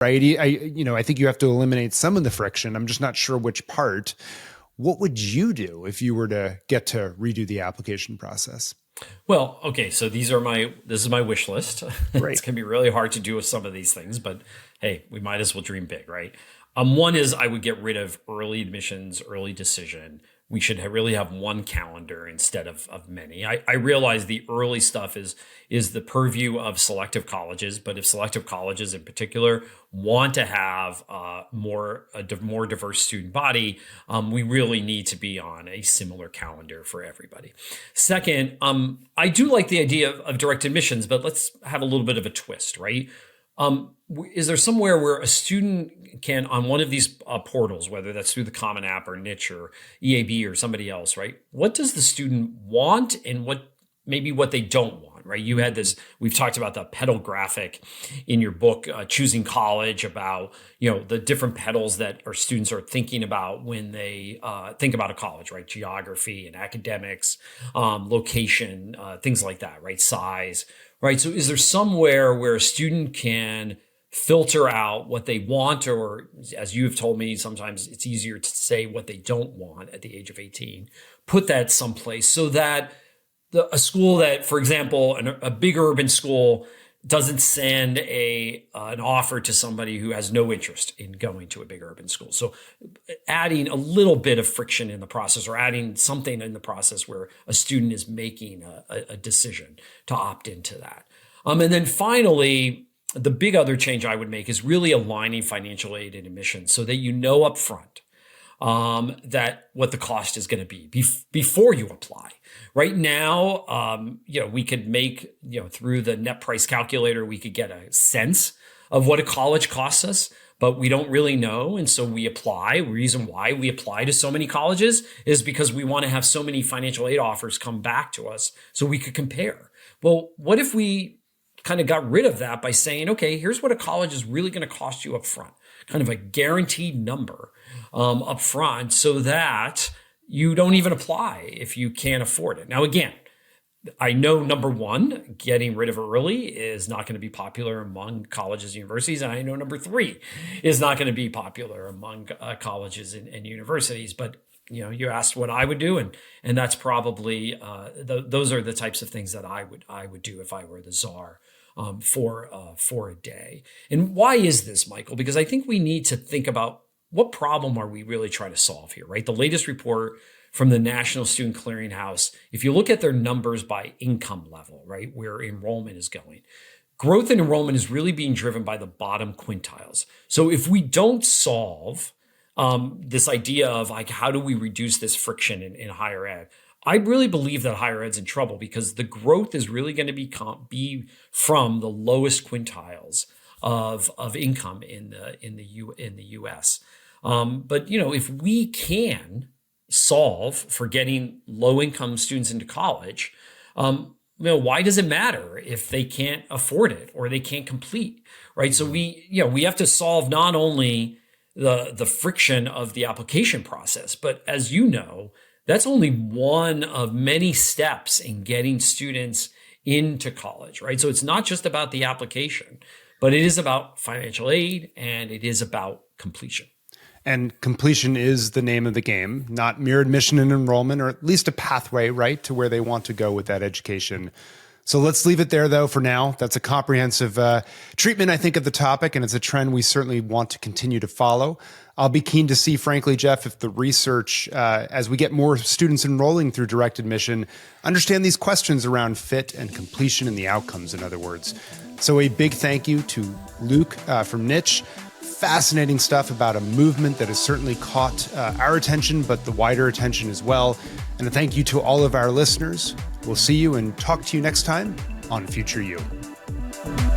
right? I think you have to eliminate some of the friction. I'm just not sure which part. What would you do if you were to get to redo the application process? Well, okay, so this is my wish list. It's Great. gonna be really hard to do with some of these things, but hey, we might as well dream big, right? One is I would get rid of early admissions, early decision. We should really have one calendar instead of many. I realize the early stuff is the purview of selective colleges, but if selective colleges in particular want to have a more diverse student body, we really need to be on a similar calendar for everybody. Second, I do like the idea of direct admissions, but let's have a little bit of a twist, right? Is there somewhere where a student can, on one of these portals, whether that's through the Common App or Niche or EAB or somebody else, right? What does the student want and what they don't want, right? You had this, we've talked about the pedal graphic in your book, Choosing College, about, the different pedals that our students are thinking about when they think about a college, right? Geography and academics, location, things like that, right? Size, right? So is there somewhere where a student can filter out what they want, or as you've told me, sometimes it's easier to say what they don't want at the age of 18, put that someplace so that a school that, for example, a big urban school doesn't send an offer to somebody who has no interest in going to a big urban school. So adding a little bit of friction in the process, or adding something in the process where a student is making a decision to opt into that. And then finally, the big other change I would make is really aligning financial aid and admissions so that upfront that what the cost is going to be before you apply. Right now, we could make, through the net price calculator, we could get a sense of what a college costs us, but we don't really know. And so we apply. The reason why we apply to so many colleges is because we want to have so many financial aid offers come back to us so we could compare. Well, what if we kind of got rid of that by saying, okay, here's what a college is really going to cost you up front, kind of a guaranteed number up front, so that you don't even apply if you can't afford it. Now, again, I know number one, getting rid of it early is not going to be popular among colleges and universities. And I know number three is not going to be popular among colleges and universities. But you asked what I would do, and that's probably those are the types of things that I would do if I were the czar for a day. And why is this, Michael? Because I think we need to think about what problem are we really trying to solve here, right? The latest report from the National Student Clearinghouse, if you look at their numbers by income level, right, where enrollment is going, growth in enrollment is really being driven by the bottom quintiles. So if we don't solve this idea of like, how do we reduce this friction in higher ed? I really believe that higher ed's in trouble because the growth is really going to be from the lowest quintiles of income in the U.S. But if we can solve for getting low income students into college, why does it matter if they can't afford it or they can't complete, right? So we have to solve not only the friction of the application process, but as you know, that's only one of many steps in getting students into college, right? So it's not just about the application, but it is about financial aid and it is about completion. And completion is the name of the game, not mere admission and enrollment, or at least a pathway, right, to where they want to go with that education. So let's leave it there, though, for now. That's a comprehensive treatment, I think, of the topic, and it's a trend we certainly want to continue to follow. I'll be keen to see, frankly, Jeff, if the research, as we get more students enrolling through direct admission, understand these questions around fit and completion and the outcomes, in other words. So a big thank you to Luke from Niche. Fascinating stuff about a movement that has certainly caught our attention, but the wider attention as well. And a thank you to all of our listeners. We'll see you and talk to you next time on Future You.